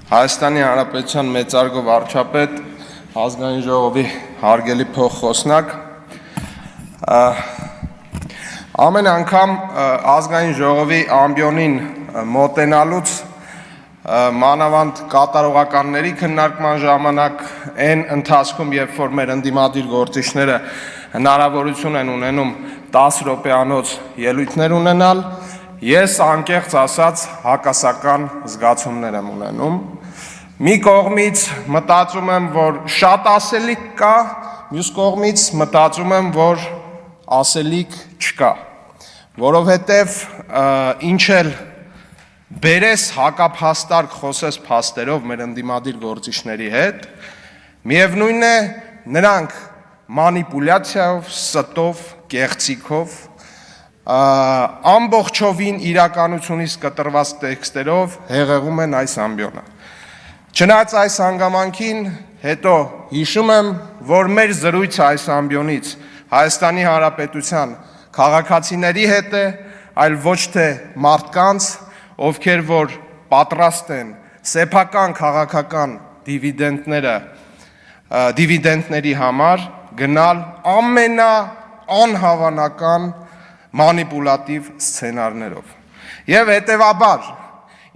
Հայաստանի Հանրապետության մեծարգո վարչապետ, ազգային ժողովի հարգելի փոխխոսնակ, ամեն անգամ ազգային ժողովի ամբիոնին մոտենալուց մանավանդ կատարողականների քննարկման ժամանակ այն ընթացքում, երբ որ մեր ընդդիմադիր գործիչները հնարավորություն են ունենում 10 րոպեանոց ելույթներ ունենալ, ես անկեղծ ասած հակասական զգացումներ եմ ունենում։ Մի կողմից մտածում եմ, որ շատ ասելիք կա, մյուս կողմից մտածում եմ, որ ասելիք չկա, որովհետև ինչ էլ բերես հակափաստարկ խոսես փաստերով մեր ընդդիմադիր գործիչների հետ, միևնույն է նրանք մանիպուլյացիայով, ստով, կեղծիքով, ամբողջովին իրականությունից կտրված տեքստերով հեղեղում են այս ամբիոնը։ Չնայած այս հանգամանքին հետո հիշում եմ, որ մեր զրույցը այս ամբիոնից Հայաստանի Հանրապետության քաղաքացիների հետ է, այլ ոչ թե մարդկանց, ովքեր որ պատրաստ են սեփական քաղաքական դիվիդենտների համար գնալ ամենաանհավանական մանիպուլատիվ սցենարներով։ Եվ հետևաբար,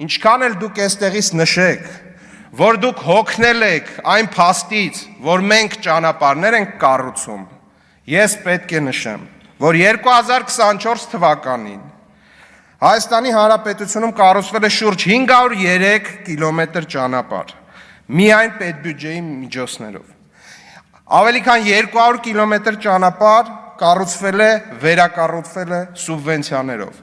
ինչքան էլ դուք այստեղից նշեք, որ դուք հոգնել եք այն փաստից, որ մենք ճանապարհներ ենք կառուցում, ես պետք է նշեմ, որ 2024 թվականին Հայաստանի Հանրապետությունում կառուցվել է շուրջ 503 կիլոմետր ճանապարհ, միայն պետբյուջեի միջոցներով։ Ավելի քան 200 կիլոմետր ճանապարհ կառուցվել է, վերակառուցվել է սուբվենցիաներով։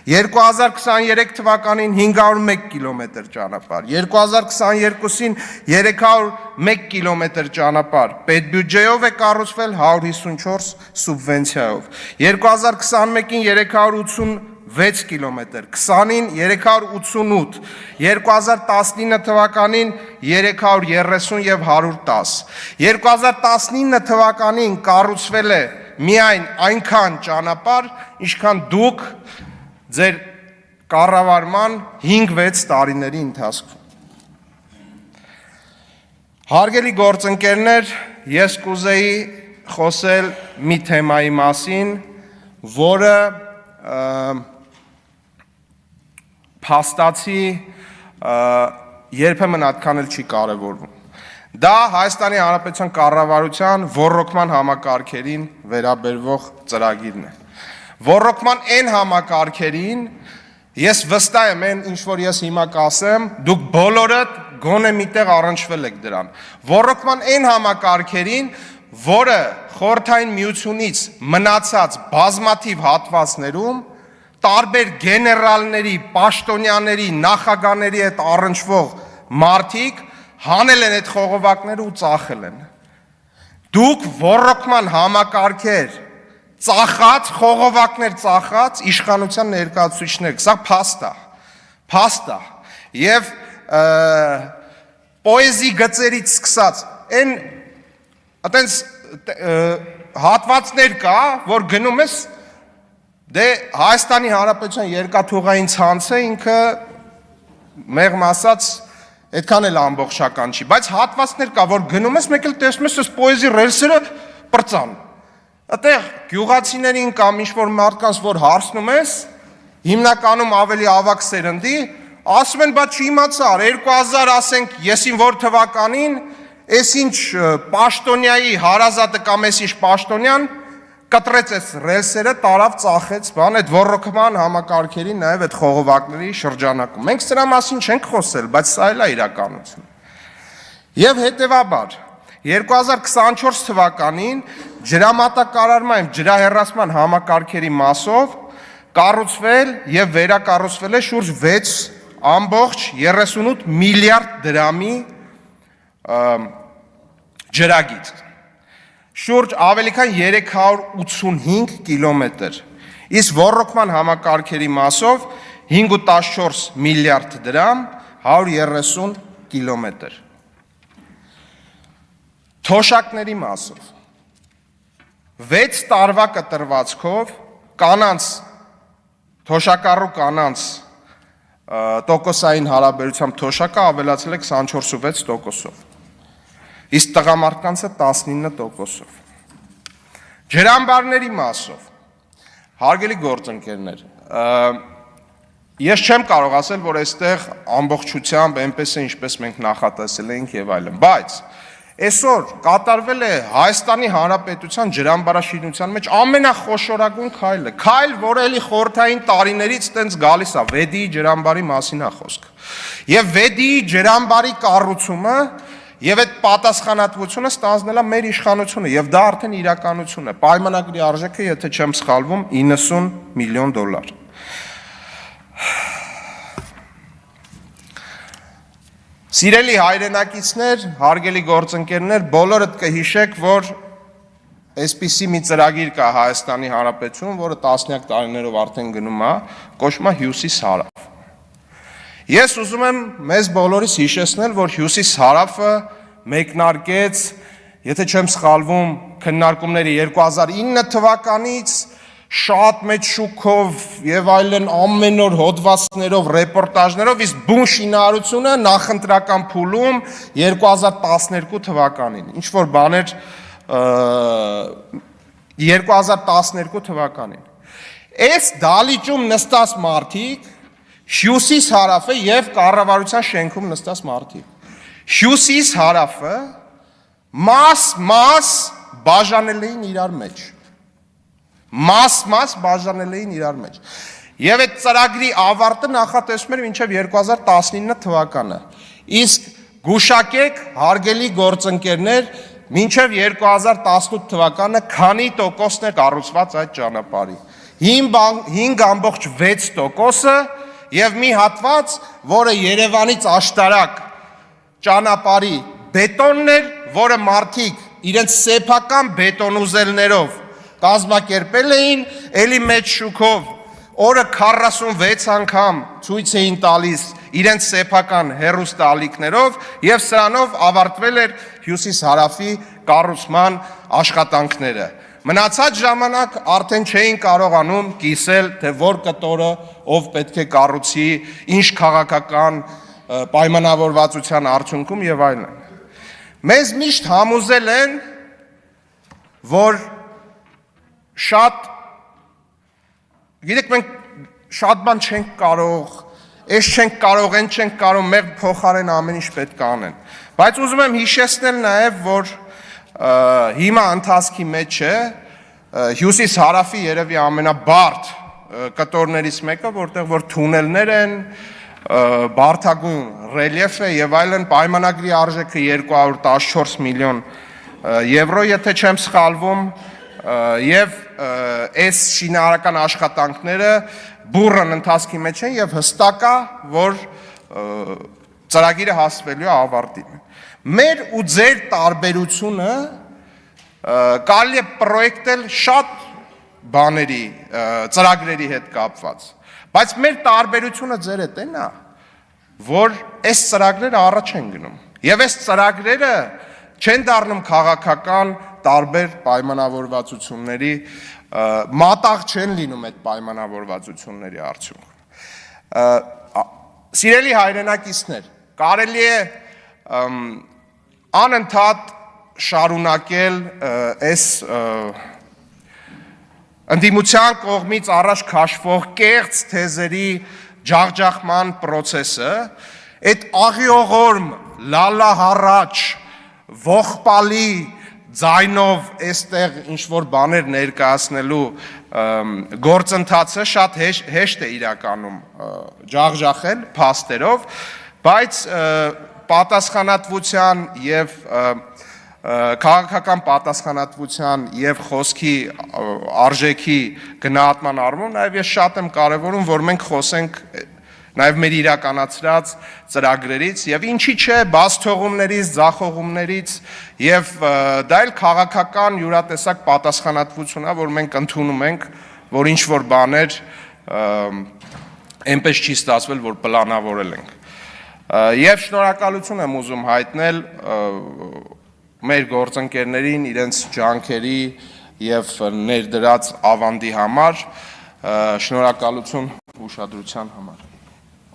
2023 թվականին 501 կիլոմետր ճանապարհ, 2022-ին 301 կիլոմետր ճանապարհ պետբյուջեով է կառուցվել 154 սուբվենցիայով, 2021-ին 386 կիլոմետր, 20-ին 388, 2019 թվականին 330 և 110, 2019 թվականին կառուցվել է միայն այնքան ճանապարհ, ինչքան դուք ձեր կառավարման 5-6 տարիների ընթացքում։ Հարգելի գործընկերներ, ես կուզեի խոսել մի թեմայի մասին, որը փաստացի երբեմն այդքան էլ չի կարևորվում։ Դա Հայաստանի Հանրապետության կառավարության ոռոգման համակարգերին վերաբերվող ծրագիրն է։ Ոռոգման այն համակարգերին, ես վստահ եմ, այն ինչ որ ես հիմա կասեմ, դուք բոլորդ գոնե միտեղ առնչվել եք դրան։ Ոռոգման այն համակարգերին, որը Խորհրդային Միությունից մնացած բազմաթիվ հատվածներում տարբեր գեներալների, պաշտոնյաների, նախագահների հետ առնչվող մարդիկ հանել են այդ խողովակները ու ծախել են։ Դուք ոռոգման համակարգեր ծախած, խողովակներ ծախած իշխանության ներկայացուցիչներ, սա փաստ է, և պոեզի գծերից սկսած, այն այտենց հատվածներ կա, որ գնում ես, դե Հայաստանի Հանրապետության երկաթուղային ցանցը ինքը մեղմ ասած այդքան էլ ամբողջական չի, բայց հատվածներ կա, որ գնում ես, մեկ էլ տեսնում ես, այս պոեզի ռելսերը պրծան։ Այդտեղ գյուղացիներին կամ ինչ-որ մարդկանց, որ հարցնում ես, հիմնականում ավելի ավագ սերնդի, ասում են, բա չիմացար, 2000 ասենք եսին որ թվականին, ես ինչ պաշտոնյայի հարազատը կամ ես ինչ պաշտոնյան կտրեց այս ռելսերը, տարավ ծախեց, բան, այդ ոռոգման համակարգերի, նաև այդ խողովակների շրջանակում։ Մենք սրա մասին չենք խոսել, բայց սա էլ է իրականություն։ Եվ հետևաբար 2024 թվականին ջրամատակարարման, ջրահեռացման համակարգերի մասով կառուցվել և վերակառուցվել է շուրջ 6.38 միլիարդ դրամի ջրագիծ, շուրջ ավելի քան 385 կիլոմետր, իսկ ոռոգման համակարգերի մասով 5.14 միլիարդ դրամ, 130 կիլոմետր։ Թոշակների մասով 6 տարվա կտրվածքով կանանց, թոշակառու կանանց տոկոսային հարաբերությամբ թոշակը ավելացել է 24.6%-ով, իսկ տղամարդկանցը 19%-ով։ Ջրամբարների մասով, հարգելի գործընկերներ, ես չեմ կարող ասել, որ այստեղ ամբողջությամբ այնպես է, ինչպես մենք նախատեսել էինք եւ այլն, բայց այսօր կատարվել է Հայաստանի Հանրապետության ջրամբարաշինության մեջ ամենախոշորագույն քայլը, քայլ, որը էլի խորհրդային տարիներից տենց գալիս է, Վեդիի ջրամբարի մասին է խոսքը։ Եվ Վեդիի ջրամբարի կառուցումը եւ այդ պատասխանատվությունը ստանձնել է մեր իշխանությունը եւ դա արդեն իրականություն է։ Պայմանագրի արժեքը, եթե չեմ սխալվում, $90 միլիոն։ Սիրելի հայրենակիցներ, հարգելի գործընկերներ, բոլորդ կհիշեք, որ այսպիսի մի ծրագիր կա Հայաստանի Հանրապետությունում, որը տասնյակ տարիներով արդեն գնում է, կոչվում է Հյուսիս-Հարավ։ Ես ուզում եմ մեզ բոլորիս հիշեցնել, որ Հյուսիս-Հարավը մեկնարկեց, եթե չեմ սխալվում, քննարկումների 2009 թվականից շատ մեծ շուքով եւ այլն ամեն օր հոդվածներով, ռեպորտաժներով, իսկ բուն շինարարությունը նախընտրական փուլում 2012 թվականին։ Ինչ որ բաներ 2012 թվականին։ Այս դալիճում նստած մարդիկ Հյուսիս-Հարավը եւ կառավարության շենքում նստած մարդիկ։ Հյուսիս-Հարավը մաս բաժանել էին իրար մեջ։ Մաս բաժանել էին իրար մեջ։ Եվ այդ ծրագրի ավարտը նախատեսվում էր մինչև 2019 թվականը։ Իսկ գուշակեք, հարգելի գործընկերներ, մինչև 2018 թվականը քանի տոկոսն է կառուցված այդ ճանապարհի։ 5.6%-ը եւ մի հատված, որը Երևանից աշտարակ ճանապարհի բետոնն էր, որը մարդիկ իրենց սեփական բետոնուզելներով կազմակերպել էին, էլի մեծ շուքով, օրը 46 անգամ ցույց էին տալիս իրենց սեփական հեռուստաալիքներով եւ սրանով ավարտվել էր Հյուսիս-Հարավի կառուցման աշխատանքները։ Մնացած ժամանակ արդեն չէին կարողանում կիսել, թե որ կտորը ով պետք է կառուցի, ինչ քաղաքական պայմանավորվածության արդյունքում եւ այլն։ Մեզ միշտ համոզել են, որ շատ, գիտեք, մենք շատ բան չենք կարող, այս չենք կարող, այն չենք կարող, մեր փոխարեն ամեն ինչ պետք է անեն։ Բայց ուզում եմ հիշեցնել նաև, որ հիմա ընթացքի մեջ է Հյուսիս-Հարավի երևի ամենաբարդ կտորներից մեկը, որտեղ որ թունելներ են, բարդագույն ռելիեֆ է եւ այլն, պայմանագրի արժեքը 214 միլիոն եվրո, եթե չեմ սխալվում, եւ այս շինարարական աշխատանքները բուրըն ընթացքի մեջ են եւ հստակ է, որ ծրագիրը հասվելու է ավարտին։ Մեր ու ձեր տարբերությունը կարելի է պրոյեկտել շատ բաների, ծրագրերի հետ կապված, բայց մեր տարբերությունը ձեր հետ էն է, որ այս ծրագրերը առաջ են գնում եւ այս ծրագրերը չեն դառնում քաղաքական տարբեր պայմանավորվածությունների, մատաղ չեն լինում այդ պայմանավորվածությունների արդյունքում։ Սիրելի հայրենակիցներ, կարելի է անընդհատ շարունակել այս ընդդիմության կողմից առաջ քաշվող կեղծ թեզերի ջախջախման process-ը, այդ աղիողորմ, լալահառաչ, ողբալի ձայնով այստեղ ինչ-որ բաներ ներկայացնելու գործընթացը շատ հեշտ է իրականում ջախջախել փաստերով, բայց պատասխանատվության եւ քաղաքական պատասխանատվության եւ խոսքի արժեքի գնահատման առումով նաեւ ես շատ եմ կարեւորում, որ մենք խոսենք նաև մեր իրականացրած ծրագրերից եւ ինչի՞ չէ բացթողումներից, ձախողումներից եւ դա էլ քաղաքական յուրատեսակ պատասխանատվություն է, որ մենք ընդունում ենք, որ ինչ որ բաներ այնպես չի ստացվել, որ պլանավորել ենք։ Եվ շնորհակալություն եմ ուզում հայտնել մեր գործընկերներին իրենց ջանքերի եւ ներդրած ավանդի համար, շնորհակալություն ուշադրության համար։